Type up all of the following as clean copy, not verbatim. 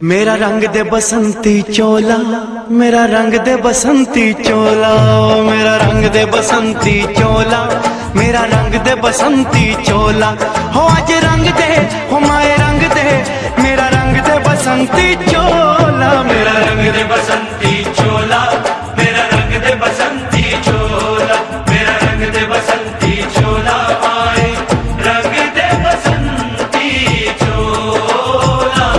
मेरा रंग दे बसंती चोला, मेरा रंग दे बसंती चोला, मेरा रंग दे बसंती चोला, मेरा रंग दे बसंती चोला। हो आज रंग दे, हो माए रंग दे, मेरा रंग दे बसंती चोला, मेरा रंग दे बसंती चोला, मेरा रंग दे बसंती चोला, मेरा रंग दे बसंती चोला, आए रंग दे बसंती चोला।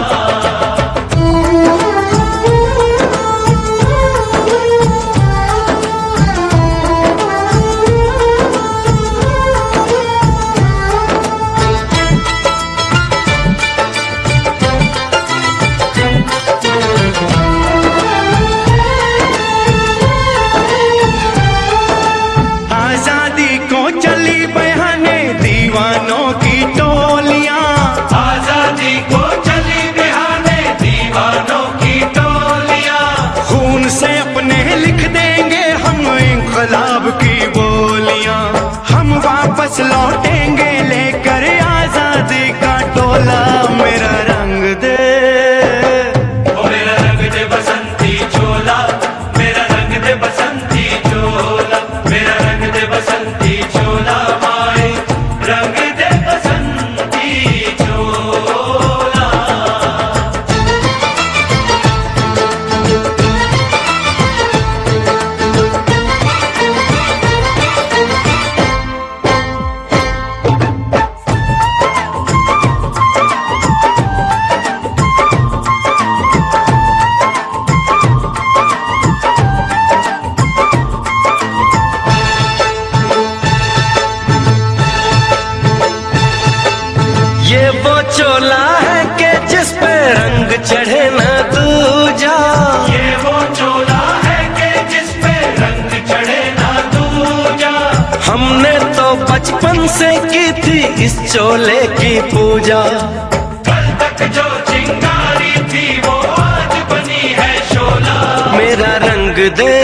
आजादी को चली बहाने दीवानों की टोलियां, आजादी को चली बहाने दीवानों की टोलियां, खून से अपने लिख देंगे हम इंकलाब की बोलियां, हम वापस लौटेंगे लेकर आजादी का टोला। मेरा रंग दे, ओ मेरा रंग दे बसंती चोला, मेरा रंग दे बसंती चोला, मेरा रंग दे बसंती चोला, माए रंग दे बसंती चोला। ये वो चोला है कि जिस पे रंग चढ़े ना दूजा, ये वो चोला है कि जिस पे रंग चढ़े ना दूजा, हमने तो बचपन से की थी इस चोले की पूजा, कल तक जो चिंगारी थी वो आज बनी है शोला। मेरा रंग दे,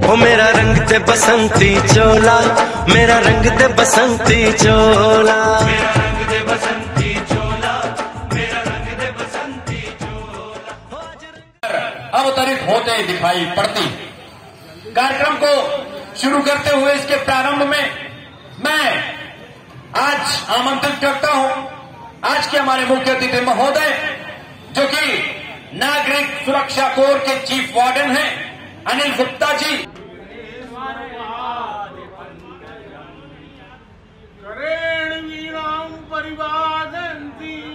ओ मेरा रंग दे बसंती चोला, मेरा रंग दे बसंती चोला, मेरा रंग दे बसंती चोला, मेरा रंग दे बसंती चोला। अवतरित होते दिखाई पड़ती। कार्यक्रम को शुरू करते हुए इसके प्रारंभ में मैं आज आमंत्रित करता हूं आज के हमारे मुख्य अतिथि महोदय, जो कि नागरिक सुरक्षा कोर के चीफ वार्डन हैं, अनिल गुप्ता जी। करेण परिवादन्तीं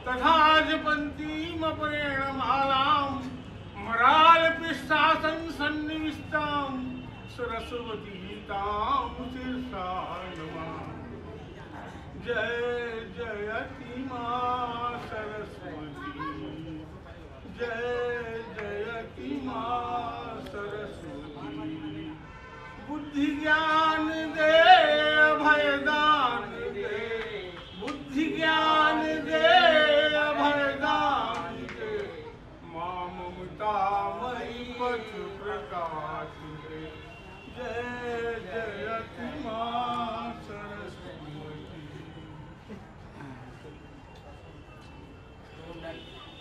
तथा जपन्तीं अपरेण मालां मरालपिशाचं सन्निविष्टां सरस्वती तां शिरसा नमामि। जय जयति मां सरस्वती, जय जयति मां सरस्वती। बुद्धि ज्ञान दे, अभयदान दे, बुद्धि ज्ञान दे, अभयदान दे, मां ममतामयी पथ प्रकाश दे। जय जयति मां सरस्वती।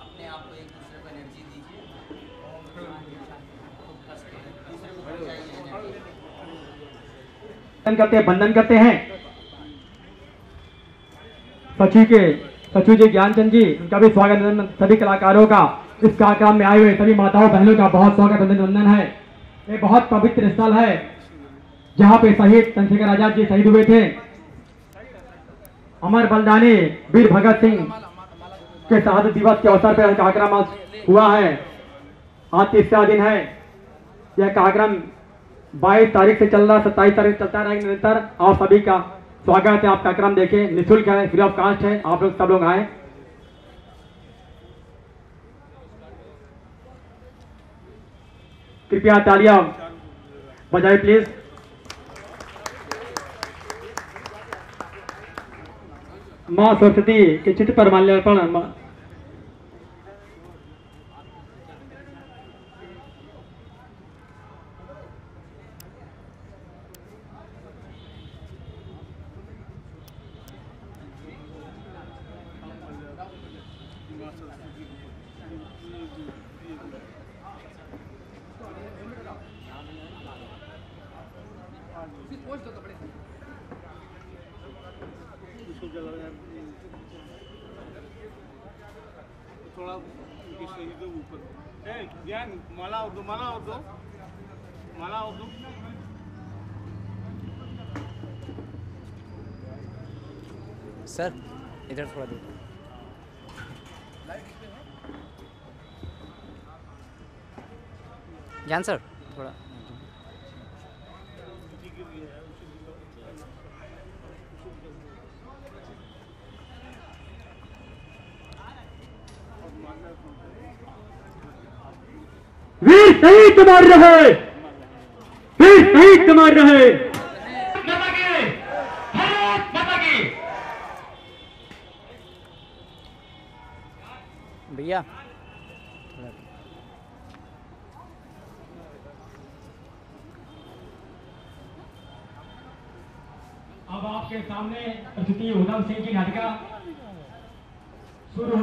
अपने आप को एक दूसरे को एनर्जी दीजिए, दूसरे को चाहिए एनर्जी। वंदन करते हैं सचिव जी ज्ञानचंद जी, उनका भी स्वागत। सभी कलाकारों का इस कार्यक्रम में आए हुए सभी माताओं बहनों का बहुत स्वागत अभिनंदन है। ये बहुत पवित्र स्थल है जहाँ पे शहीद चंद्रशेखर आजाद जी शहीद हुए थे। अमर बलिदानी वीर भगत सिंह के शहादत दिवस के अवसर पर कार्यक्रम हुआ है। आज 30वां दिन है। यह कार्यक्रम 22 तारीख से चल रहा, 27 तारीख चलता रहेगा निरंतर। और सभी का स्वागत है। आप कार्यक्रम देखें, निःशुल्क है, फ्री ऑफ कास्ट है। आप लोग सब लोग आए। कृपया तालियां बजाए प्लीज। मां सरस्वती के चित्र पर माल्यार्पण। थोड़ा सही तो ऊपर ज्ञान मला होतो सर इधर थोड़ा दूर। जान सर थोड़ा वीर शहीद मार रहे, वीर शहीद मार रहे। भैया अब आपके सामने प्रस्तुति उधम सिंह की नाटिका शुरू हो।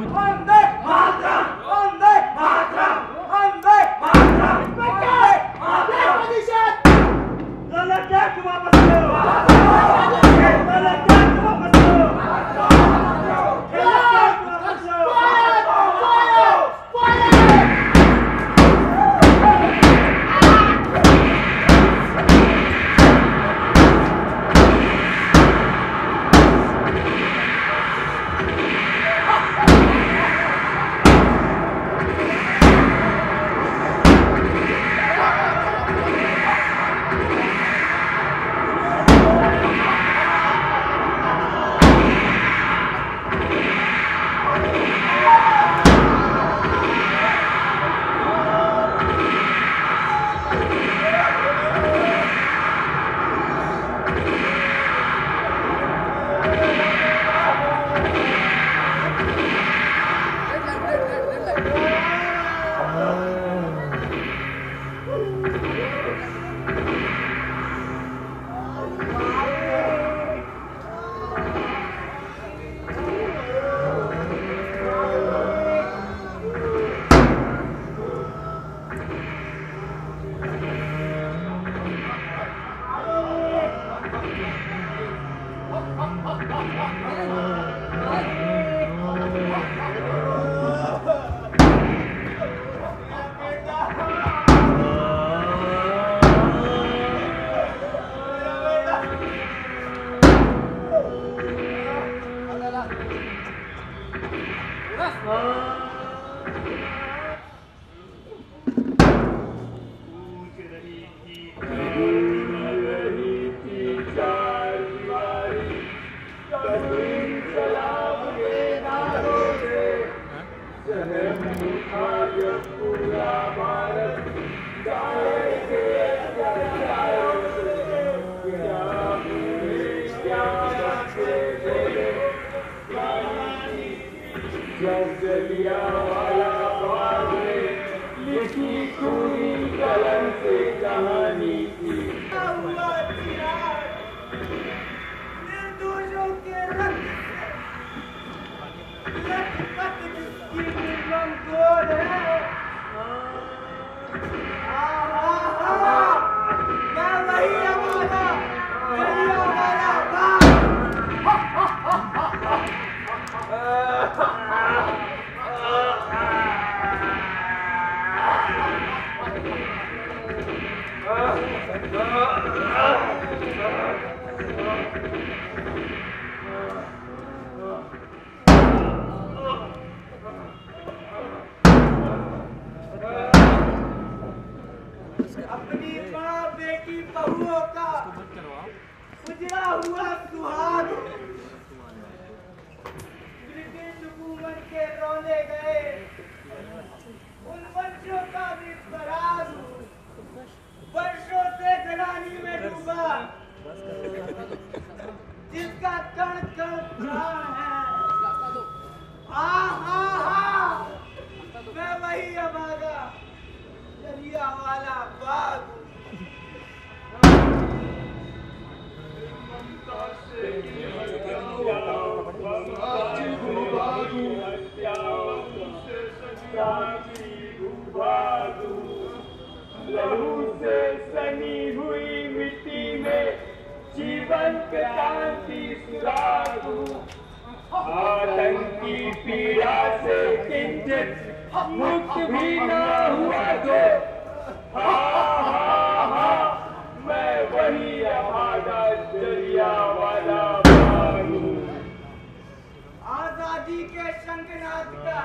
अपनी माँ बेटी बहुओं का उजड़ा हुआ सुहाग ब्रिटिश हुकूमत के रोने गए उन बच्चों का भी पराग वर्षों से गलानी में डूबा जिसका कण कण प्राण है। मैं वही अभागा दरिया वाला बाग ममता से साक्षी भूभागु लहू से सनी हुई मिट्टी में जीवन क्रांति सुरागु आतंकी पीड़ा से किंचित मुक्त भी न हुआ तो मैं वही अभागा जलियांवाला बाग हूँ। आजादी के शंखनाद का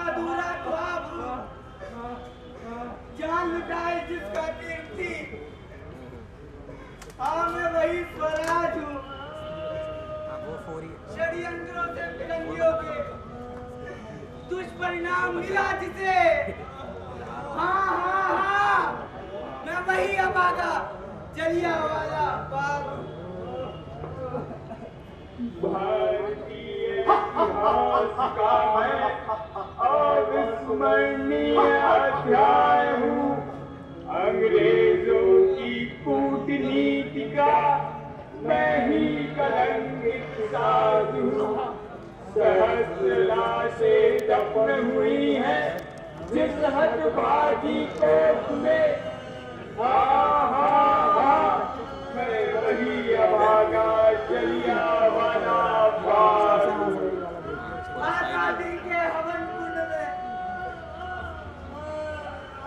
अधूरा ख्वाब हूँ, जान लुटाए जिसका कीर्ति मैं वही स्वराज हूँ। षड्यंत्रों से फिरंगियों के दुष्परिणाम मिला जिसे हाँ मैं वही अभागा जलियांवाला बाग हूँ। भारतीय इतिहास का मैं अविस्मरणीय अध्याय हूँ। अंग्रेजों की कूटनीति का मैं ही कलंकित साधु। सहस्र लाशें दफन हुई हैं जिस हतभागी कोख में मैं वही अभागा जलियांवाला बाग हूँ। आजादी के हवन कुंड में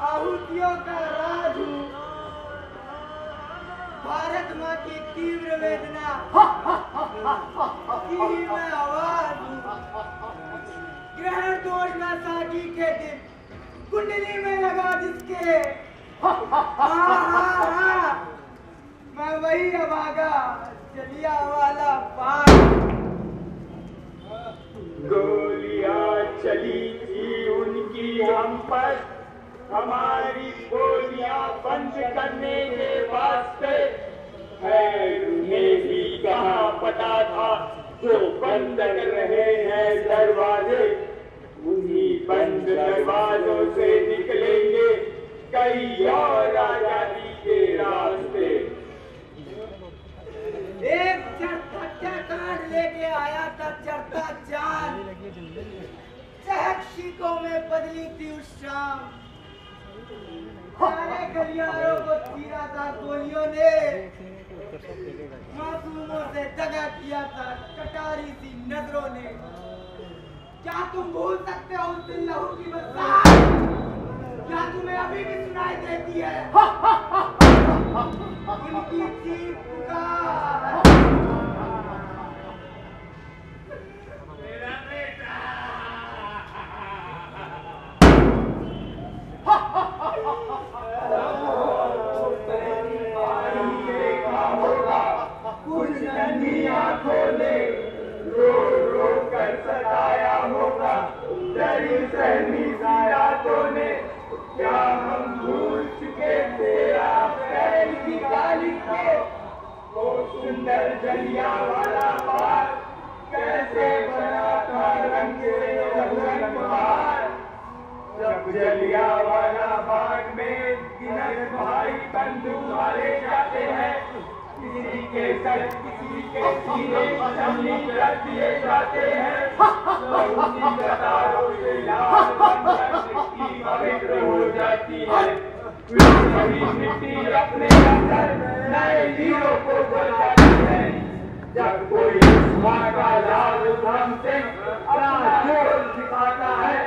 आहुतियों का राज हूँ। भारत माँ की तीव्र वेदना की मैं आवाज हूँ। ग्रहण दोष न साकी के दिन कुंडली में लगा जिसके मैं वही अभागा जलियांवाला बाग। गोलियां चली थी उनकी हम पर, हमारी गोलियां बंद करने के वास्ते। उन्हें भी कहाँ पता था जो बंद कर रहे हैं दरवाजे, उन्हीं बंद दरवाजों से निकलेंगे कई और आजादी के रास्ते। एक हत्याकांड लेके आया था चढ़ता चांद, चहक शीखों में बदली थी उस शाम। सारे गलियारों को चीरा था गोलियों ने, मासूमों से दगा किया था कटारी सी नजरों ने। क्या तुम भूल सकते हो उस दिन लहू की बरसात? क्या तुम्हें अभी भी सुनाई देती है उनकी चीख पुकार? मेरा बेटा कुछ नन्ही आंखों ने रो रो कर सताया होगा, डरी सहमी रातों ने। क्या हम भूल चुके तेरा पैर की गाली को? वो सुंदर जलियांवाला बाग कैसे बना था रंग से रंगबार। जब जलियांवाला बाग में गिनत भाई बंदूक मारे जाते हैं, किसी के सर किसी के सीने छलनी कर दिए जाते हैं, तो उसी कतारों से लाल बंदर मिट्टी पवित्र हो जाती है। वही मिट्टी अपने अंदर नए हीरो को बचाती है। जब कोई माँ का लाल धर्म से अपना जोर दिखाता है,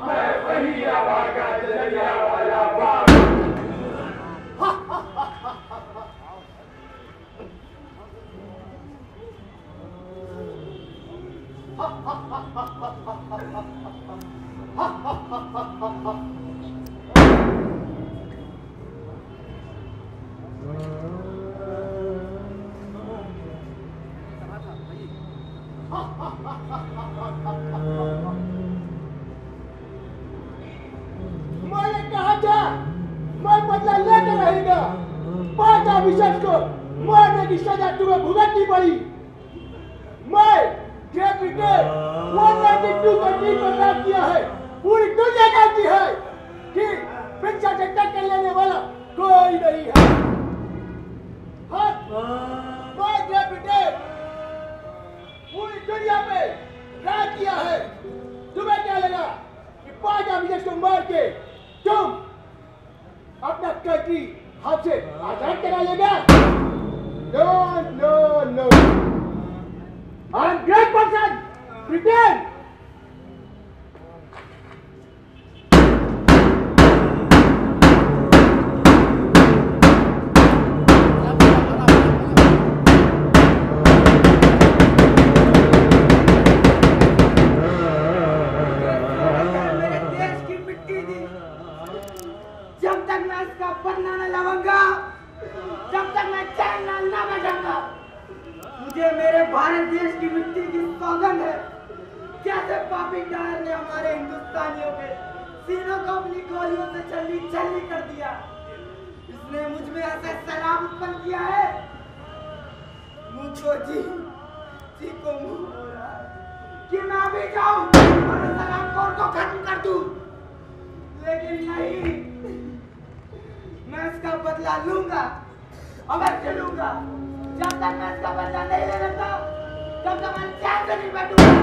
मैं वही अभागा जलियांवाला बाग। मैंने कहा था मैं बदला लेकर रहेगा। 5 ऑफिसर्स को मारने की सजा तुम्हें भुगतनी पड़ी। मैं कैपिटल 192 का टीम बना किया है। पूरी दुनिया जानती है कि पिक्चर से टक्कर लेने वाला कोई नहीं है। हाँ, मैं कैपिटल पूरी दुनिया में किया है। तुम्हें क्या लगा कि 5 ऑफिसर्स को मार के तुम अपना कंट्री हमसे आजाद करा लेगा? No no no, I am great person, prepare. बदला न लूंगा, जब तक मैं चैन न बैठूंगा। मुझे मेरे भारत देश की मिट्टी की सौगंध है। कैसे पापी डायर ने हमारे हिंदुस्तानियों के सीनों को अपनी गोलियों से छल्ली छल्ली कर दिया। इसने मुझ में ऐसा सैलाब उत्पन्न किया है, मुझ को जी को मुंह हो रहा है कि मैं भी जाऊं और सैलाब को खत्म कर दूं, लेकिन नहीं, मैं इसका बदला लूंगा, अवश्य लूंगा। जब तक मैं इसका बदला नहीं ले लेता, तब तक मैं चैन से नहीं बैठूंगा।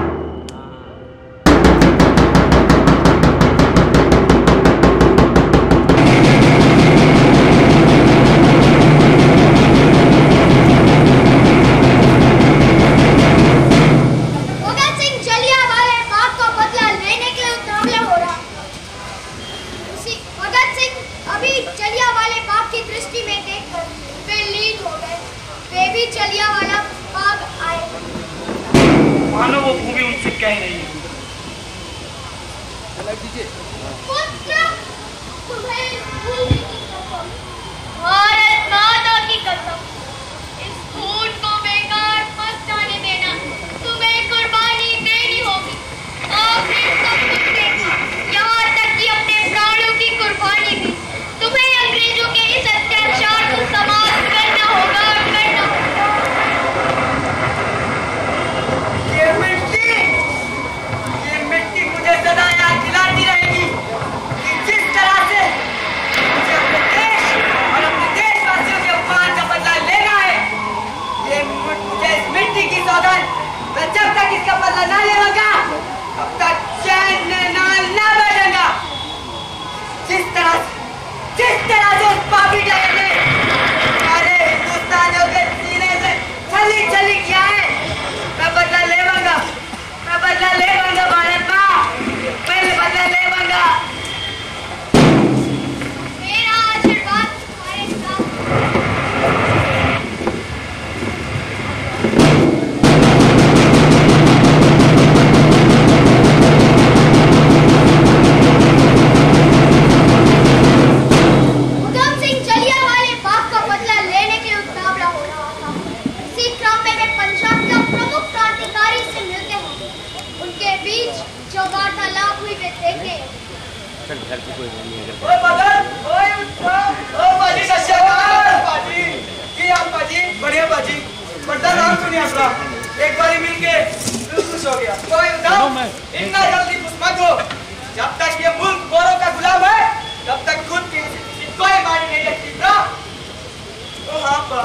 जलियांवाला बाग आए, मानो वो भूमि उनसे कह रही है। पुत्र, तुम्हें भूमि की कसम, भारत माता की कसम, इस खून को बेकार मत जाने देना। तुम्हें कुर्बानी देनी होगी, आखिर सब कुछ देगी, यहाँ तक कि अपने प्राणों की कुर्बानी भी। तुम्हें अंग्रेजों के इस अत्याचार को समाप्त करना होगा। ये मिट्टी मुझे सदा याद दिलाती रहेगी कि जिस तरह से मुझे अपने देश और अपने देशवासियों के अपमान का बदला लेना है, ये मुझे इस मिट्टी की सौगंध, मैं जब तक इसका बदला न लेगा तब तक चैन न बैठूंगा। जिस तरह से उस पापी डायर ने हमारे हिंदुस्तानियों के सीने से छली छली किया है, मैं बदला लेवांगा, मैं बदला लेवांगा भारत माँ, मैं बदला लेवांगा। मेरा आशीर्वाद तुम्हारे साथ। उधम सिंह जलियांवाले बाग का बदला लेने के लिए उतावला हो रहा था। इसी क्रम में वे पंजाब का प्रमुख क्रांतिकारी से मिलते हैं। उनके बीच जो वार्तालाप हुई वे देखे। ओए मदन, ओए उठो, ओ बाजी सस्याकार, बाजी, की आप बाजी, बढ़िया बाजी, बड़ा नाम सुनिए आपका, एक बारी मिलके दिल खुश हो गया। कोई उदाम, इतना जल्दी खुश मत हो, जब तक ये मुल्क गोरों का गुलाम है, तब तक खुद की कोई मानी नहीं लगती ब्रो। तो हाँ बा,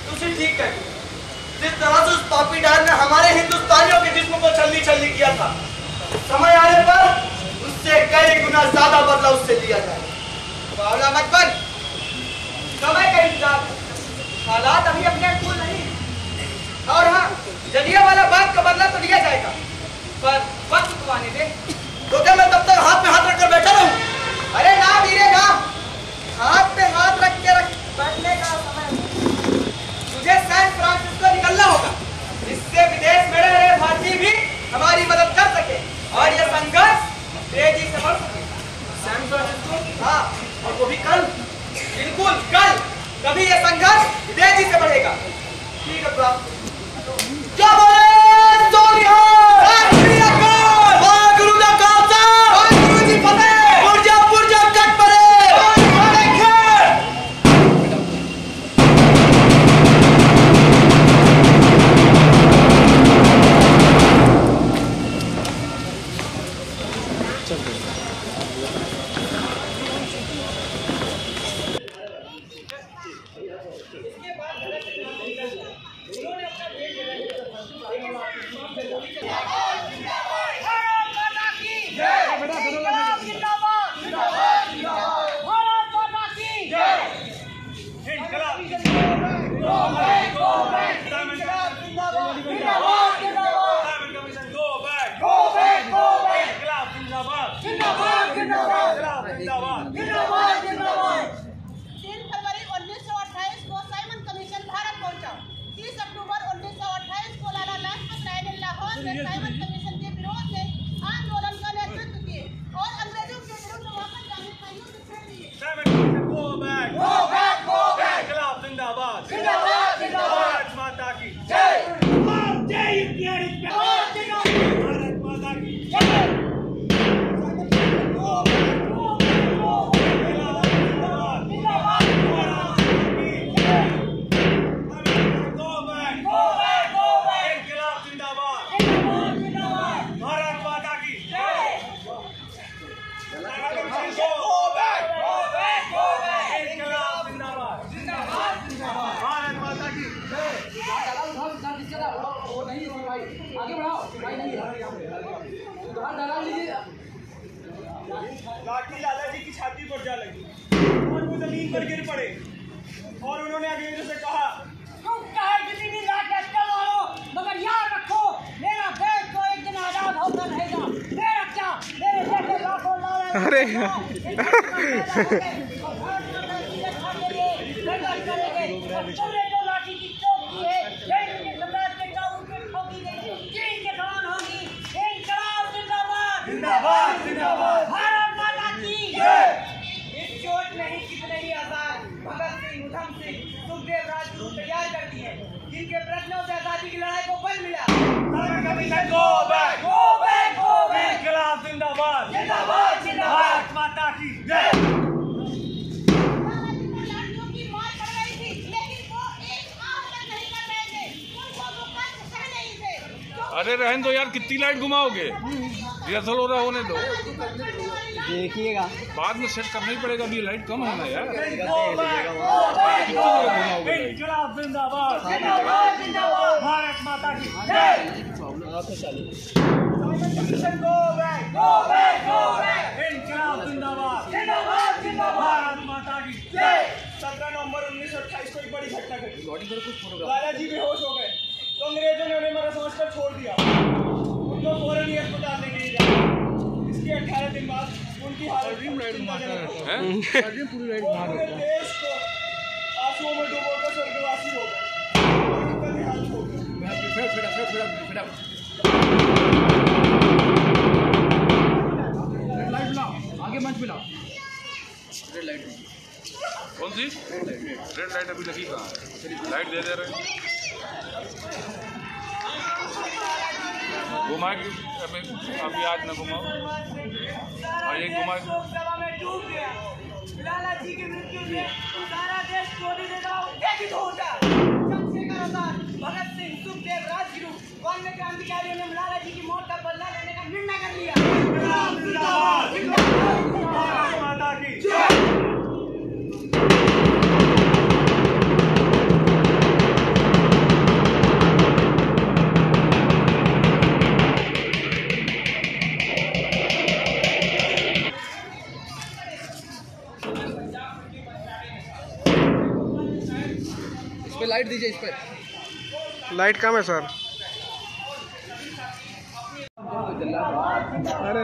तुझे ठीक है, जिस तरह से उस पापी डायर ने हमारे हिंदुस्तानियों के जिस्म को छल्ली छल्ली किया था, समय आने पर उससे कई गुना ज्यादा बदला उससे लिया जाए। बावला मत बन, समय का इंतजार, हालात अभी अपने अनुकूल नहीं। और हाँ, जलियांवाला बाग का बदला तो लिया जाएगा, पर वक्त को आने दे। तो क्या मैं तब तक हाथ में हाथ रखकर बैठा रहूं? अरे ना वीरे ना, हाथ पे हाथ रख के बैठने का समय। तुझे सैन फ्रांसिस्को निकलना होगा, इससे विदेश में रह रहे भारतीय कॉन्वेंट प्राइवेट कमीशन के विरोध में आंदोलन का नेतृत्व किए और अंग्रेजों के विरुद्ध वापस जाने का युद्ध छेड़ दिए। Go back! Go back! Go back! इनकलाब जिंदाबाद! जिंदाबाद! जिंदाबाद! भारत माता की जय! जय भारत माता की जय! लाठी लाला जी की छाती पर जा लगी और वो जमीन पर गिर पड़े और उन्होंने अंग्रेजों से कहा, तुम चाहे कितनी भी लाठी चलो मगर याद रखो मेरा देश तो एक दिन आजाद होकर रहेगा। मेरा क्या मेरे जैसे लाखों लाला अरे तुमने जो लाठी की चोट की है सम्राट के चाऊ पे ठोकी गई चीन के समान होगी। इंकलाब जिंदाबाद! जिंदाबाद! जिंदाबाद! भारत माता की जय! इस चोट में ही कितने ही आजाद भगत सिंह, उधम सिंह, सुखदेव राजगुरु तैयार करती है जिनके प्रश्नों से आजादी की लड़ाई को बल मिला। Go back! Go back! Go back! इनकलाब जिंदाबाद! जिंदाबाद! जिंदाबाद! भारत माता की जय! लाठियों की मार पड़ रही थी लेकिन वो एक आह तक नहीं कर रहे थे। उनको वो कष्ट सह नहीं थे। अरे रहने दो यार, कितनी लाइट घुमाओगे? रिहर्सल हो रहा होने दो, देखिएगा बाद में सेट करना ही पड़ेगा। अभी लाइट कम है ना यार। इनकलाब जिंदाबाद! जिंदाबाद! जिंदाबाद! भारत माता की जय! Go back! Go back! Go back! इनकलाब जिंदाबाद! जिंदाबाद! जिंदाबाद! भारत माता की जय! 17 नवंबर 1928 को एक बड़ी घटना घटी। लाला जी बेहोश हो गए तो अंग्रेजों ने उन्हें मरा समझकर छोड़ दिया। उनको फौरन ही अस्पताल ले गए। इसके 18 दिन बाद उनकी हालत चिंताजनक हो गई। पूरे देश को आंसुओं में डुबोकर स्वर्गवासी हो गए। उनका देहांत हो गया। आगे मंच मिला रेड लाइट कौन सी रेड लाइट अभी लगी कहाँ है? लाइट दे रहे घुमा के अभी आज न घुमाओ और ये घुमा लोकसभा में डूब गया। लाला जी की मृत्यु से सारा देश चोरी देगा उत्तेजित होगा। चंद्रशेखर आजाद, भगत सिंह, सुखदेव, राजगुरु, अन्य क्रांतिकारियों ने लाला जी की मौत का बदला लेने का निर्णय कर लिया। जिंदाबाद! भारत माता की जय! इस पे लाइट दीजिए। इस पे लाइट कम है सर। अरे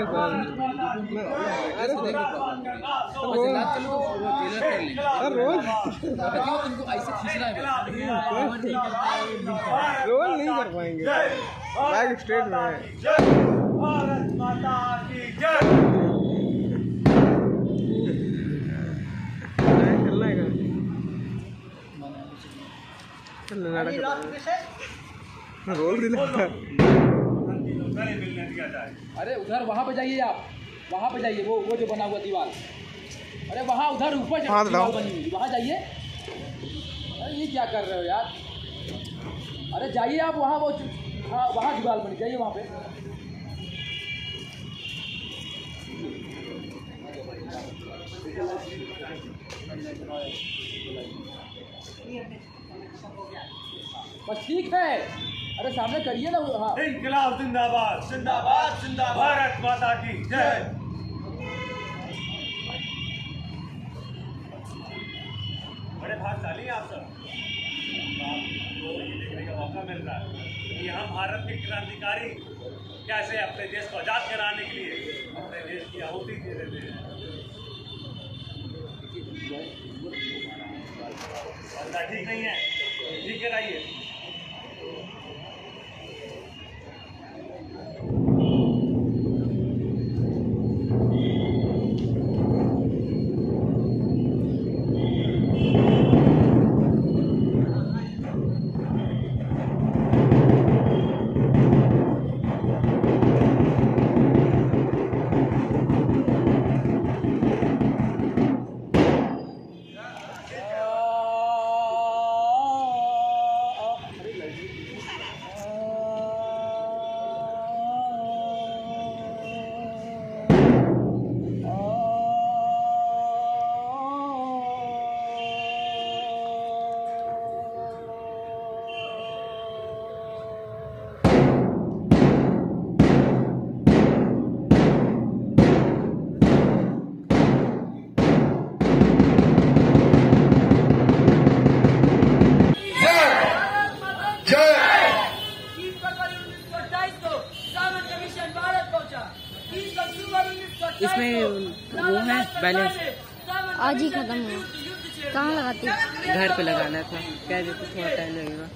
रोज तुमको ऐसे खींचना है। रोल नहीं कर पाएंगे, बैक स्टेट में है। भारत माता की जय! रोल दिला। मिलने दिया जाए। अरे उधर वहाँ पे जाइए, आप वहाँ पे जाइए। वो जो बना हुआ दीवार, अरे वहाँ उधर ऊपर दीवार बनी हुई, वहाँ जाइए। अरे ये क्या कर रहे हो यार? अरे जाइए आप वहाँ, वो हाँ वहाँ दीवार बनी, जाइए वहाँ पे। बस ठीक है। अरे सामने करिए ना। हाँ इनकलाब जिंदाबाद! जिंदाबाद! जिंदाबाद! भारत माता की जय! बड़े भाग्यशाली हैं आप सब। आपको ये देखने का मौका मिल रहा है कि हम भारत के क्रांतिकारी कैसे अपने देश को आजाद कराने के लिए अपने देश की आहुति दे देते हैं। ठीक नहीं है, ठीक है, रहिए। इसमें वो है बैलेंस आज ही खत्म हुआ। कहाँ लगाती? घर पे लगाना था, कह देते थोड़ा टाइम लगेगा।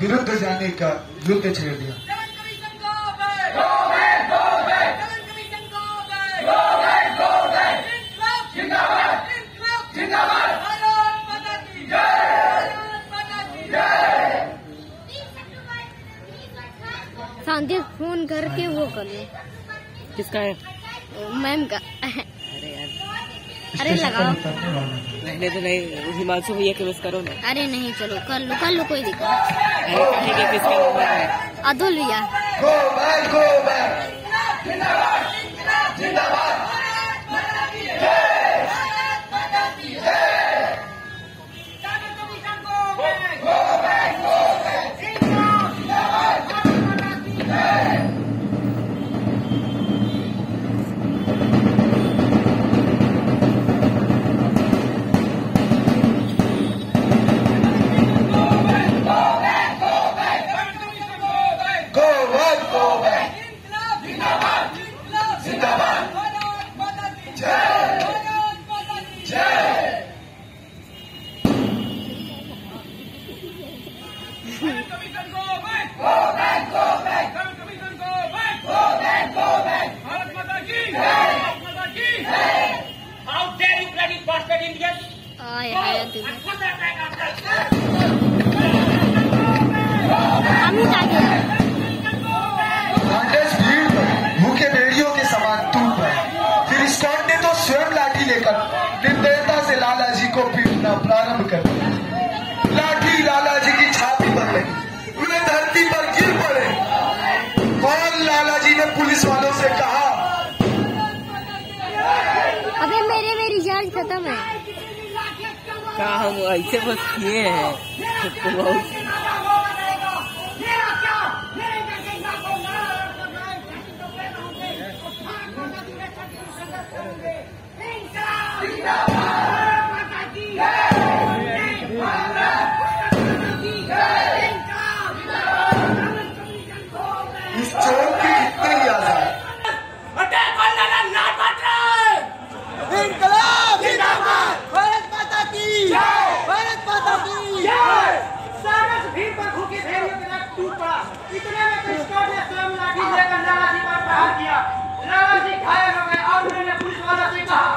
विरुद्ध जाने का युद्ध छेड़ दिया। शांति फोन करके वो कर लो। किसका है? मैम का। अरे यार, अरे लगाओ। नहीं तो नहीं, हिमांशु भैया के बस करो ना। अरे नहीं, चलो कर लो कोई दिक्कत। अरे किसका नंबर है? अतुल भैया। Go back. जिंदाबाद। भूखे भेड़ियों के समान टूट गए। फिर स्कॉट ने तो स्वयं लाठी लेकर निर्दयता से लाला जी को पीटना प्रारंभ कर दिया। लाठी लाला जी की छाती पर लगी, वे धरती पर गिर पड़े और लाला जी ने पुलिस वालों से कहा, अबे मेरे रिचार्ज खत्म है। क्या हम ऐसे बस किए हैं तो बहुत। इस चोर की कितनी याद है। इनकलाब जिंदाबाद, भारत माता की जय, भारत माता की जय। सारा भीड़ पर भूखे भेड़ियों के रक्त टूट पड़ा। इतने में कृष्ण ने स्वयं लाठी लेकर लाला जी पर प्रहार किया। लाला जी घायल हो गए और उन्होंने पुलिस वालों से कहा,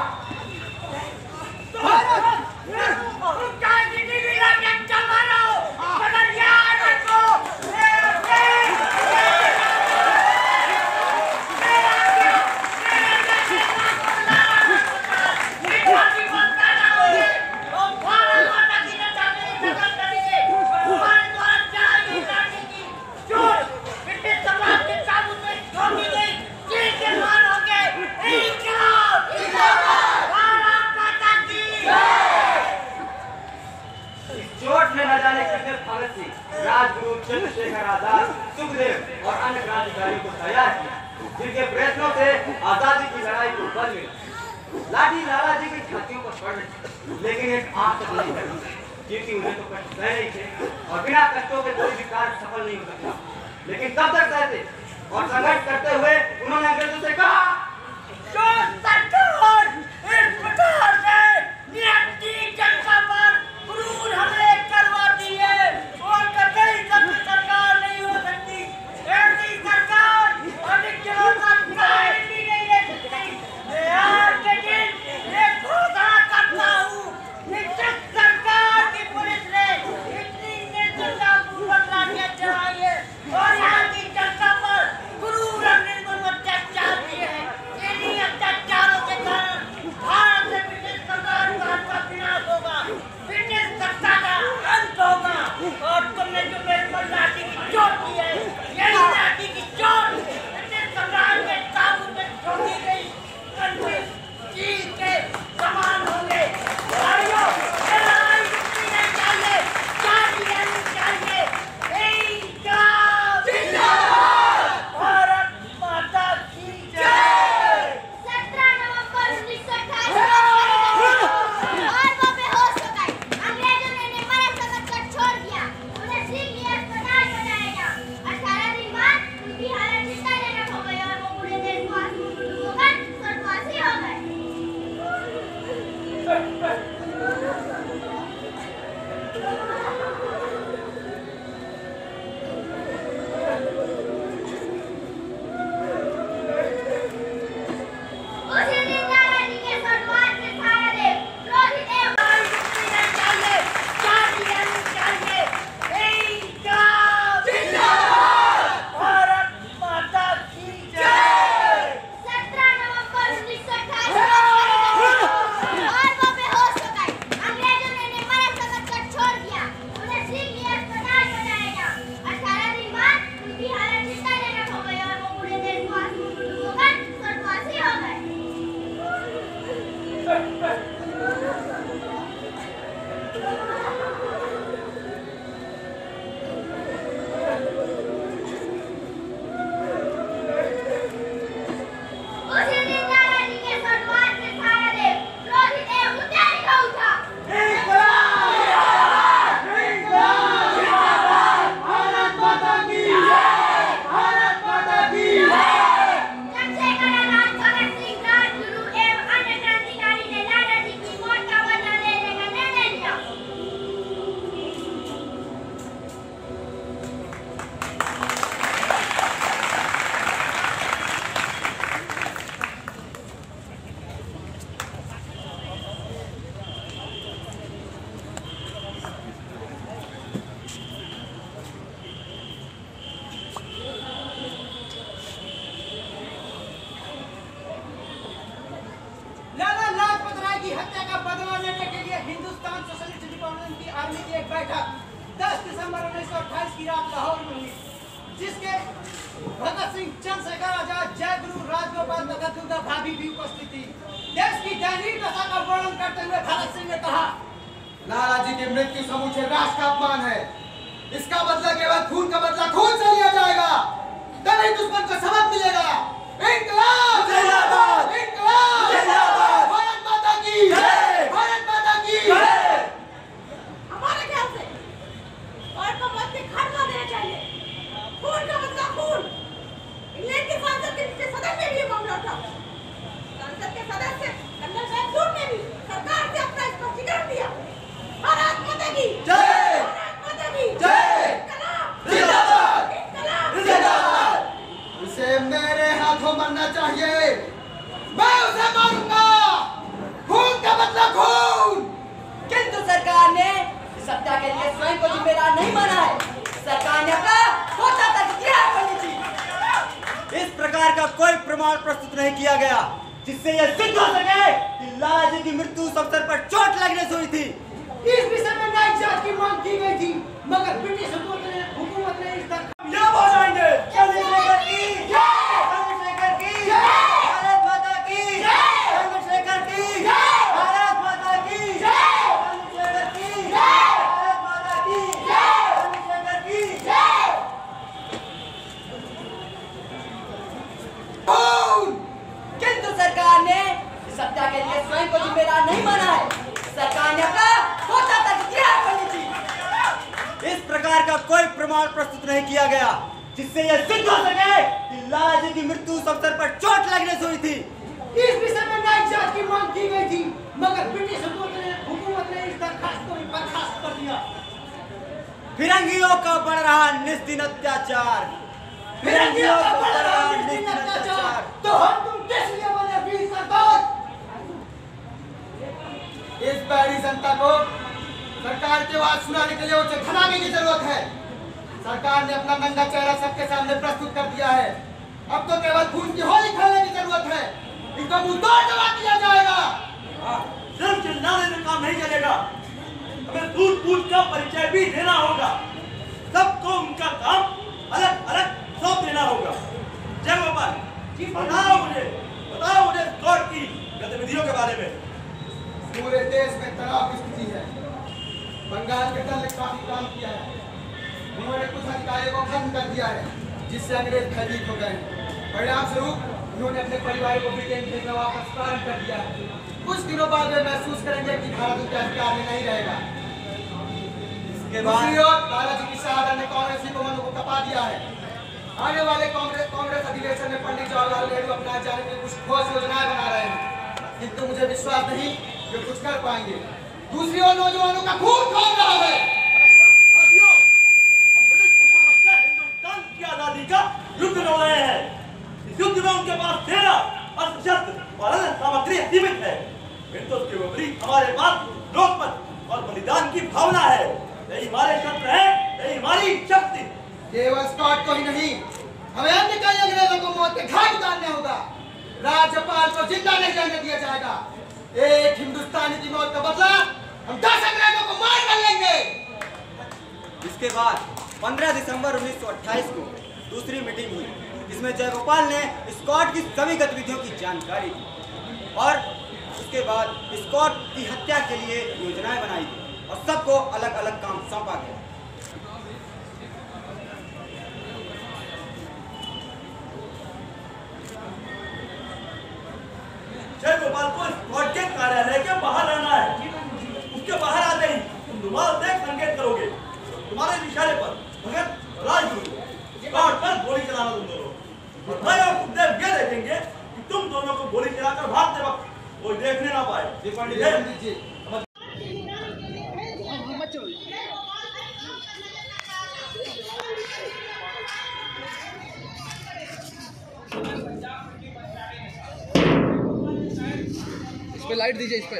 राजगुरु चंद्रशेखर आजाद, सुखदेव और अन्य क्रांतिकारियों को तैयार किया, जिनके प्रयत्नों से आजादी की लड़ाई को बल मिला। लाठी लाला जी की छातियों पर पड़ रही, लेकिन एक आग तक नहीं लगी, क्योंकि उन्हें तो कष्ट सह नहीं थे और बिना कष्टों के कोई भी कार्य सफल नहीं हो सकता। लेकिन तब तक सहते और संघर्ष करते हुए उन्होंने अंग्रेजों से कहा, और यहाँ की जनता पर गुरु दिसंबर 1928 की रात लाहौर में हुई, जिसके भगत सिंह, चंद्रशेखर आजाद, जय गुरु, राजगोपाल तथा दुर्गा भाभी भी उपस्थित थी। देश की दयनीय दशा का वर्णन करते हुए भगत सिंह ने कहा, लाला जी की मृत्यु समूचे राष्ट्र का अपमान है। इसका बदला केवल खून का बदला खून से लिया जाएगा, तभी दुश्मन को सबक मिलेगा। इंकलाब जिंदाबाद, इंकलाब जिंदाबाद, भारत माता की जय, भारत माता की जय। हमारे ख्याल से और को मत के खड़का देना चाहिए, खून का बदला खून। इंग्लैंड के संसद के सदस्य ने भी मामला उठाया। संसद के सदस्य कर्नल मैक्सूर ने भी सरकार से अपना स्पष्टीकरण दिया। भारत माता की जय, भारत माता की जय, इंकलाब जिंदाबाद, इंकलाब जिंदाबाद। उसे मेरे हाथों मरना चाहिए, मैं उसे मारूंगा, खून का बदला खून। किंतु सरकार ने इस हत्या के लिए स्वयं को जिम्मेदार नहीं माना है। सरकार ने अपना होता तक रिहा करनी चाहिए। इस प्रकार का कोई प्रमाण प्रस्तुत नहीं किया गया जिससे यह सिद्ध हो सके कि लाला जी की मृत्यु उस अवसर पर चोट लगने से हुई थी। इस विषय में न्याय जांच की मांग की गई थी, मगर ब्रिटिश हुकूमत ने इस तक कामयाब हो जाएंगे। चंद्रशेखर की जय, चंद्रशेखर की जय, भारत माता की जय, चंद्रशेखर की जय, भारत माता की जय, चंद्रशेखर की जय, भारत माता की जय, चंद्रशेखर की जय। किंतु सरकार ने इस हत्या के लिए स्वयं को जिम्मेदार नहीं माना है। सरकार ने अपना होता तक रिहा करनी चाहिए। इस प्रकार का कोई प्रमाण प्रस्तुत नहीं किया गया जिससे यह सिद्ध हो सके कि लाला जी की मृत्यु उस अवसर पर चोट लगने से हुई थी। इस विषय में न्याय जांच की मांग की गई थी, मगर ब्रिटिश हुकूमत ने इस दरखास्त को बर्खास्त कर दिया। फिरंगियों का बढ़ रहा निस्दिन अत्याचार, फिरंगियों का बढ़ रहा निस्दिन अत्याचार, तो हम तुम किस लिए बने वीर सरदार? इस बैरी जनता को सरकार की आवाज सुनाने के लिए उसे थमाने की जरूरत है। सरकार ने अपना नंगा चेहरा सबके सामने प्रस्तुत कर दिया है। अब तो केवल खून की होली खेलने की जरूरत है। इनको मुंहतोड़ जवाब दिया जाएगा। सिर्फ चिल्लाने में काम नहीं चलेगा, हमें दूध पूछ का परिचय भी देना होगा। सबको उनका काम अलग अलग सौंप देना होगा। जय गोपाल, बताओ मुझे कोर्ट की गतिविधियों के बारे में। पूरे देश में तनाव की स्थिति है। बंगाल के दल ने काफी काम किया है। उन्होंने कुछ अधिकारियों को खत्म कर दिया है, जिससे अंग्रेज भयभीत हो गए। परिणाम स्वरूप उन्होंने अपने परिवार को ब्रिटेन भेजना वापस प्रारंभ कर दिया है। कुछ दिनों बाद वे महसूस करेंगे कि भारत उनके अधिकार में नहीं रहेगा। इसके बाद लाला जी की शहादत ने कांग्रेसी को मनो को कपा दिया है। आने वाले कांग्रेस अधिवेशन में पंडित जवाहरलाल नेहरू अपनाए जाने के कुछ ठोस योजनाएं बना रहे हैं, किंतु मुझे विश्वास नहीं कि कुछ कर पाएंगे। दूसरी ओर नौजवानों का खून खौल रहा है। हिंदुस्तान की आजादी का युद्ध लड़ रहे हैं। इस युद्ध में उनके पास सेना और शस्त्र और अन्य सामग्री सीमित है, किंतु उसके विपरीत हमारे पास लोकमत और बलिदान की भावना है। यही हमारे शस्त्र है, यही हमारी शक्ति। केवल स्कॉट को ही नहीं, हमें अन्य कई अंग्रेजों को मौत के घाट उतारना होगा। राज्यपाल को जिंदा नहीं रहने दिया जाएगा। एक हिंदुस्तानी की मौत का बदला हम 10 अंग्रेजों को मार कर लेंगे। इसके बाद 15 दिसंबर 1928 को दूसरी मीटिंग हुई, जिसमें जयगोपाल ने स्कॉट की सभी गतिविधियों की जानकारी दी और उसके बाद स्कॉट की हत्या के लिए योजनाएं बनाई गई और सबको अलग अलग काम सौंपा गया। जयगोपाल को स्कॉट के कार्यालय के बाहर रहना है। उसके बाहर आते ही तुम रुमाल से संकेत करोगे। तुम्हारे इशारे पर भगत राजगुरु स्कॉट पर गोली चलाना तुम दोनों। और मैं और सुखदेव ये देखेंगे कि तुम दोनों को गोली चलाकर भागते वक्त कोई देखने ना पाए। इस पे लाइट दीजिए। इस पे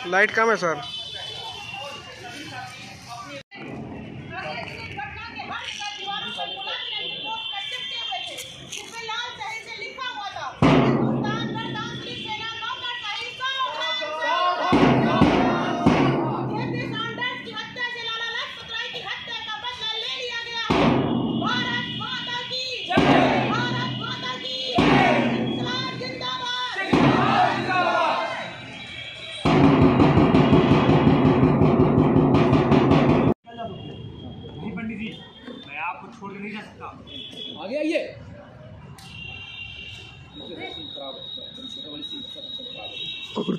लाइट कम है सर। इसके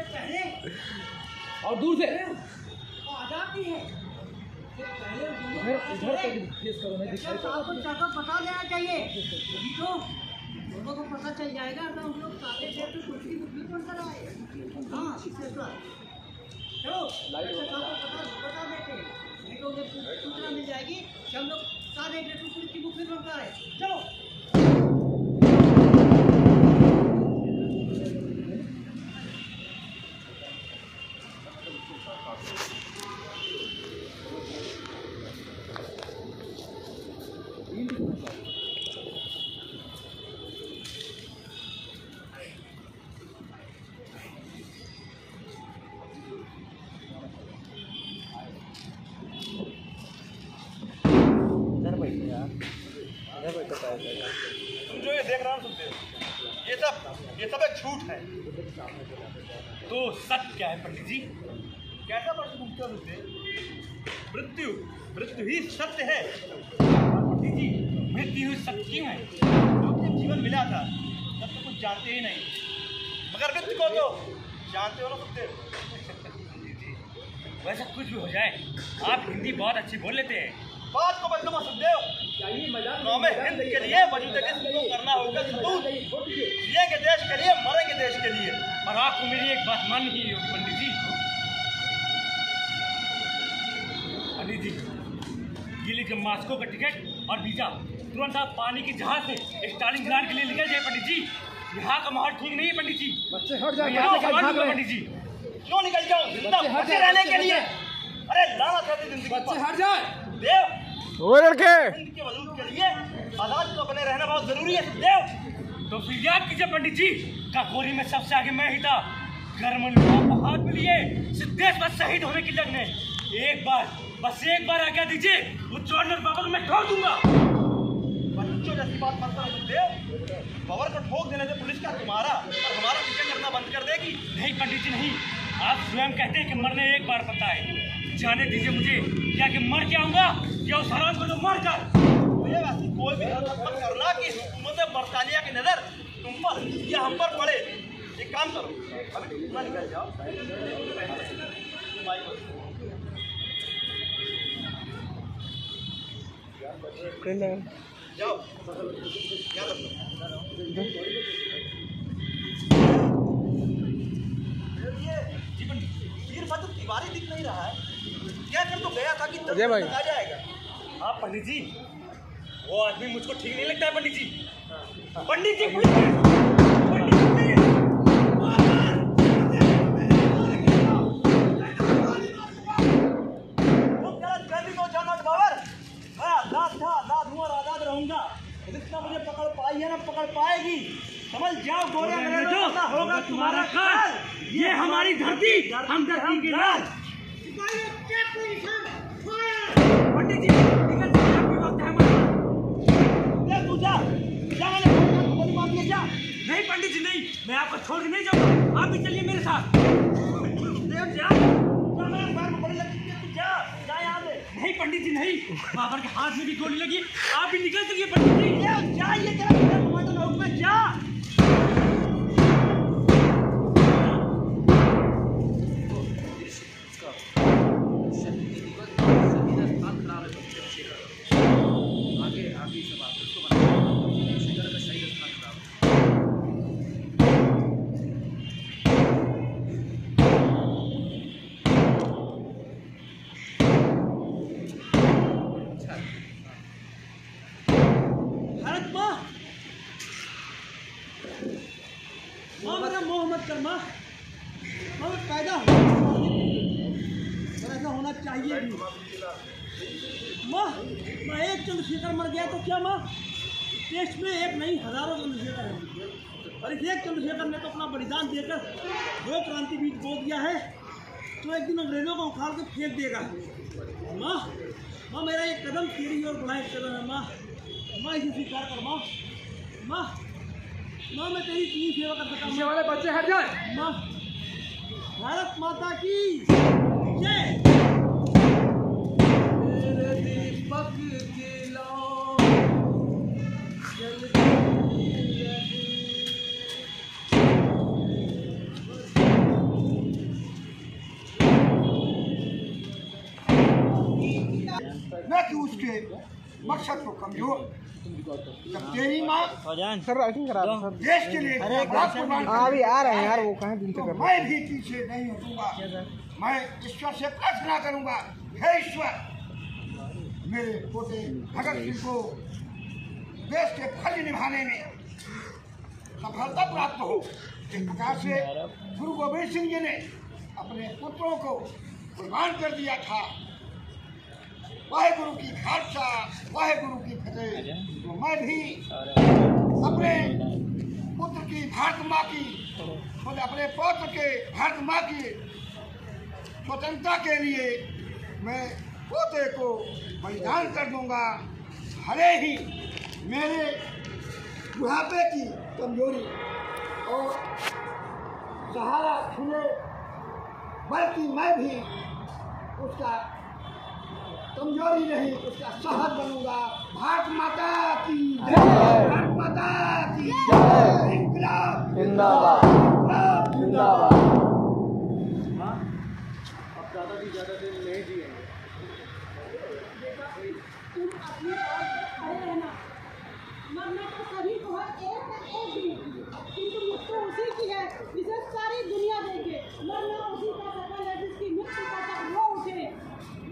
पहले और दूर से आजादी है इधर तक फेस करो, मैं दिखाई बता देना चाहिए, तो लोगों को पता चल जाएगा तो हम लोग सारे देर तो कुछ भी बनकर आए। हाँ चलो बता देते, नहीं तो उन्हें सूचना मिल जाएगी कि हम लोग सारे देर तो कुछ की बुक में बनकर आए। चलो जो ये देख रहा हूँ सुनते ये सब एक झूठ है। तो सत्य क्या है पंडित जी? कैसा प्रश्न पूछते हो मुझसे? मृत्यु ही सत्य है। पंडित जी मृत्यु ही सत्य क्यों है? जब जीवन मिला था तब तो कुछ जानते ही नहीं, मगर मृत्यु को तो जानते हो ना सुनते। वैसा कुछ भी हो जाए, आप हिंदी बहुत अच्छी बोल लेते हैं। बात को बदलो मत सुनते हो। हिंद के लिए वजूद करना होगा सबूत। जिएंगे देश के लिए, मरेंगे देश के लिए। और आपको मेरी एक बात माननी ही होगी पंडित जी। पंडित जी ये लीजिए मास्को का टिकट और वीजा, तुरंत आप पानी की जहाज से स्टालिनग्राड के लिए निकल जाए पंडित जी। यहाँ का माहौल ठीक नहीं है पंडित जी। बच्चे हट जाए पंडित जी। क्यों निकल जाओ बच्चे रहने के लिए? अरे लानत है जिंदगी पर। बच्चे हट जाए देव वो लड़के हिंद के वजूद के लिए आजाद तो बने रहना बहुत जरूरी है देव। तो फिर याद कीजिए पंडित जी, काकोरी में सबसे आगे मैं ही था। गर्म लोगों को हाथ में लिए देश में शहीद होने की लगने। बस एक बार आज्ञा दीजिए, वो चौधरी बाबा को मैं ठोक दूंगा। बच्चों जैसी बात मत करो देव। बाबर को ठोक देने से पुलिस का तुम्हारा और हमारा पीछे करना बंद कर देगी। नहीं पंडित जी नहीं, आप स्वयं कहते हैं कि मरने एक बार पता है। जाने दीजिए मुझे, क्या कि मर के आऊंगा या उस हराम को तो मर कर। ऐसी कोई भी हरकत मत करना कि हुकूमत बरतानिया की नजर तुम पर या हम पर पड़े। एक काम करो, अभी तुम निकल जाओ। जाओ वीरभद्र तिवारी दिख नहीं रहा है। क्या कर तो गया था कि आ जाएगा। हाँ पंडित जी, वो आदमी मुझको ठीक नहीं लगता है पंडित जी। पंडित जी आजाद रहूंगा। जितना मुझे पकड़ पाई है ना पकड़ पाएगी। समझ जाओ गोरे अंग्रेजों, होगा तुम्हारा काल। ये हमारी धरती, हम धरती के राज। पंडित जी तू जा नहीं पंडित जी नहीं, मैं आपको छोड़ के नहीं जाऊंगा। आप भी चलिए मेरे साथ। नहीं पंडित जी नहीं, बाबर के हाथ में भी गोली लगी। आप भी निकल चलिए पंडित जी। जा पैदा ऐसा होना चाहिए भी। माँ एक चंद्रशेखर मर गया तो क्या माँ देश में एक नहीं हजारों चंद्रशेखर है। और इस एक चंद्रशेखर ने तो अपना बलिदान देकर दो क्रांति बीज बो दिया है, तो एक दिन अंग्रेजों को उखाड़ के फेंक देगा। माँ मेरा एक कदम तेरी और बढ़ा एक कदम है। माँ इसे स्वीकार कर। माँ मैं तेरी इतनी सेवा कर सकता हूँ। वाले बच्चे हट जाए। माँ भारत माता की जय। मेरे दीपक की लौ जलती रहे। उसके मकसद को कमजोर। जब तेरी माँ सर राइटिंग करा दो सर। देश के लिए अभी आ रहे हैं यार, वो कहाँ दिन से कर मैं भी पीछे नहीं हटूंगा। मैं ईश्वर से प्रार्थना करूंगा, हे ईश्वर मेरे पोते भगत सिंह को देश के फर्ज निभाने में सफलता प्राप्त हो। इस प्रकार से गुरु गोविंद सिंह जी ने अपने पुत्रों को कुर्बान कर दिया था। वाहेगुरु की खालसा, वाहेगुरु की फतेह। तो मैं भी अपने पुत्र की भारत माँ की, अपने पौत्र के भारत माँ की स्वतंत्रता के लिए मैं पोते को बलिदान कर दूंगा। भले ही मेरे बुढ़ापे की कमजोरी और सहारा छूले, बल्कि मैं भी उसका कमजोरी नहीं, उसका सहज बनूंगा। भारत माता की जय, भारत माता की जय, इंकलाब जिंदाबाद, इंकलाब जिंदाबाद। अब दादाजी ज़्यादा दिन नहीं जिए। तुम अपनी बात पे खड़े रहना, मरना तो सभी को है एक न एक दिन, किंतु मृत्यु उसी की है जिसे सारी दुनिया देखे। मरना उसी का सफल है जिसकी मृत्यु का तक वो उठे।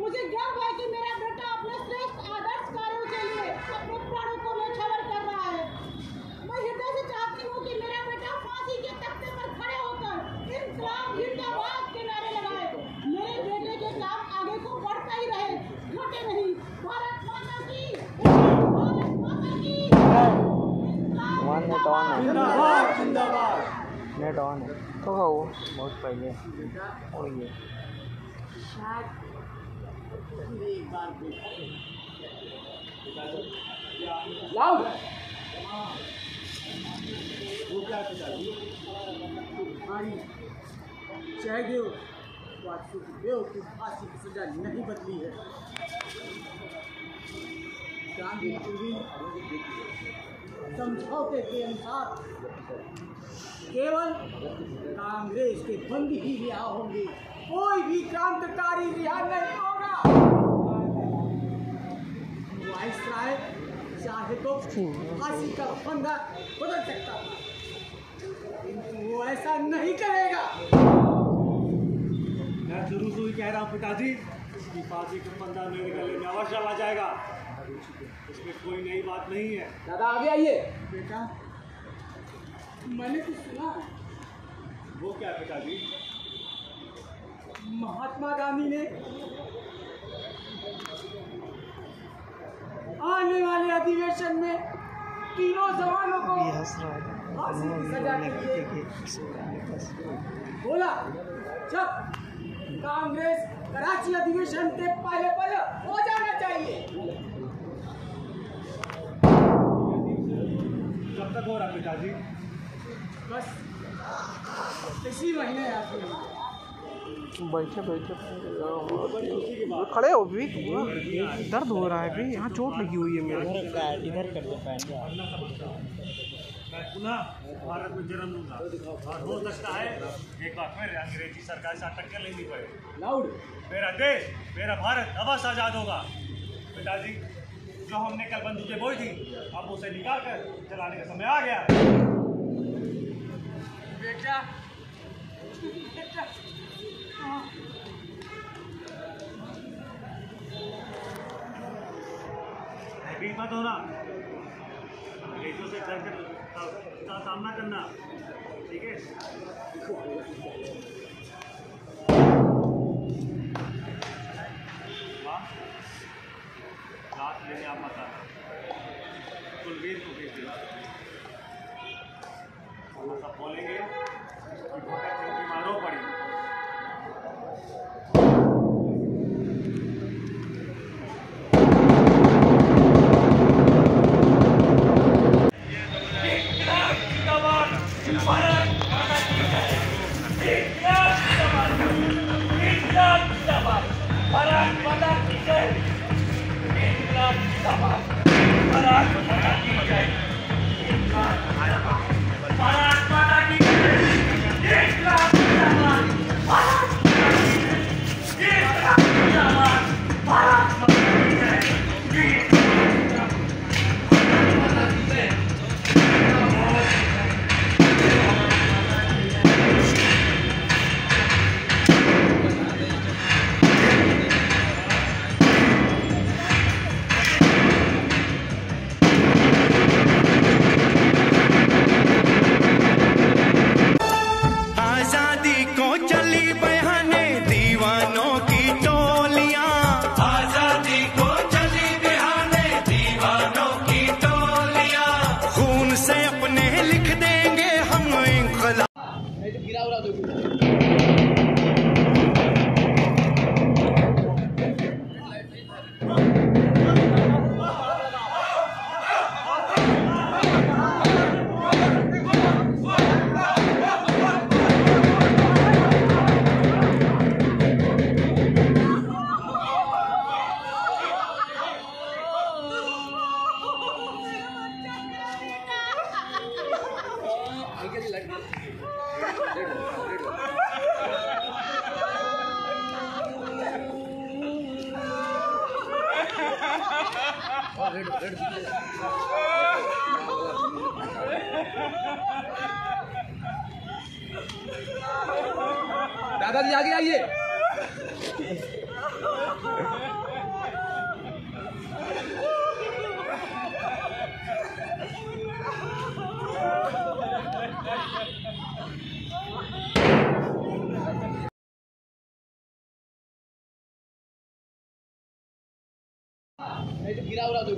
मुझे गर्व है कि मेरा बेटा अपने श्रेष्ठ आदर्श कार्यों के लिए अपने प्राणों को न्यौछावर कर रहा है। मैं हृदय से चाहती हूँ कि मेरा बेटा फांसी के तख्ते पर खड़े होकर इंकलाब जिंदाबाद के नारे लगाए। मेरे बेटे के काम आगे को बढ़ता ही रहे, घटे नहीं। भारत माता की, भारत माता की वन नेट ऑन है, जिंदाबाद जिंदाबाद। नेट ऑन है तो वो बहुत पहले और ये लाउड वो क्या पिताजी? तुम्हारी जयदेव वासुदेव की फांसी की सजा नहीं बदली है। गांधी जी समझौते के अनुसार केवल कांग्रेस के बंदी ही रिहा होंगे, कोई भी क्रांतिकारी रिहा नहीं होगा। वाइसराय चाहे तो फांसी का फंदा बदल सकता था, किंतु वो ऐसा नहीं करेगा। मैं शुरू से ही कह रहा हूँ पिताजी, इसकी फांसी का फंदा मेरे गले में अवश्य आ जाएगा, इसमें कोई नई बात नहीं है। दादा आगे आइए। बेटा मैंने कुछ सुना है। वो क्या पिताजी? महात्मा गांधी ने आने वाले अधिवेशन में तीनों जवानों को फांसी की सजा के लिए बोला। जब कांग्रेस कराची अधिवेशन के पहले हो जाना चाहिए। कब तक हो रहा पिताजी? बस इसी महीने आते बैठे बैठे खड़े हो भी, दर्द हो रहा है भी, यहाँ चोट लगी हुई है मेरे। इधर कर दो मैं पुनः भारत में जन्म लूंगा और हो सकता है एक बार फिर अंग्रेजी सरकार से टक्कर लेनी पड़े। लाउड मेरा देश, मेरा भारत अवश्य आजाद होगा। पिताजी जो हमने कल बंदूकें बोई थी, अब उसे निकाल कर चलाने का समय आ गया। बेटा बेटा भीख मत होना, अंग्रेजों से डर का सामना करना, ठीक है? रात लेने आप मत आना, कुलवीर को भेज देना। हम सब बोलेंगे कि भगत सिंह की मारो पड़ी। भारत माता की जय। दादाजी आगे आइए। नहीं तो गिरा उड़ा दो।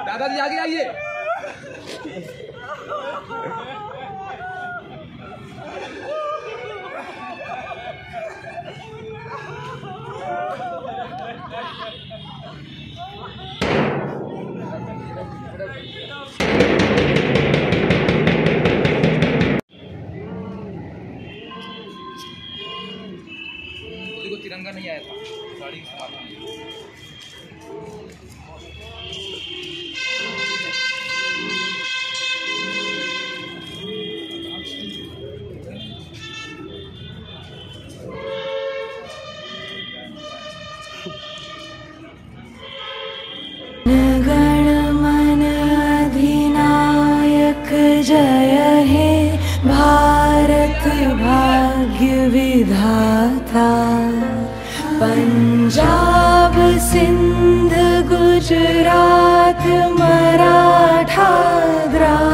दादाजी आगे आइए। को तिरंगा नहीं आया था गाड़ी के साथ। जय हे भारत भाग्य विधाता, पंजाब सिंध गुजरात मराठा द्राविड़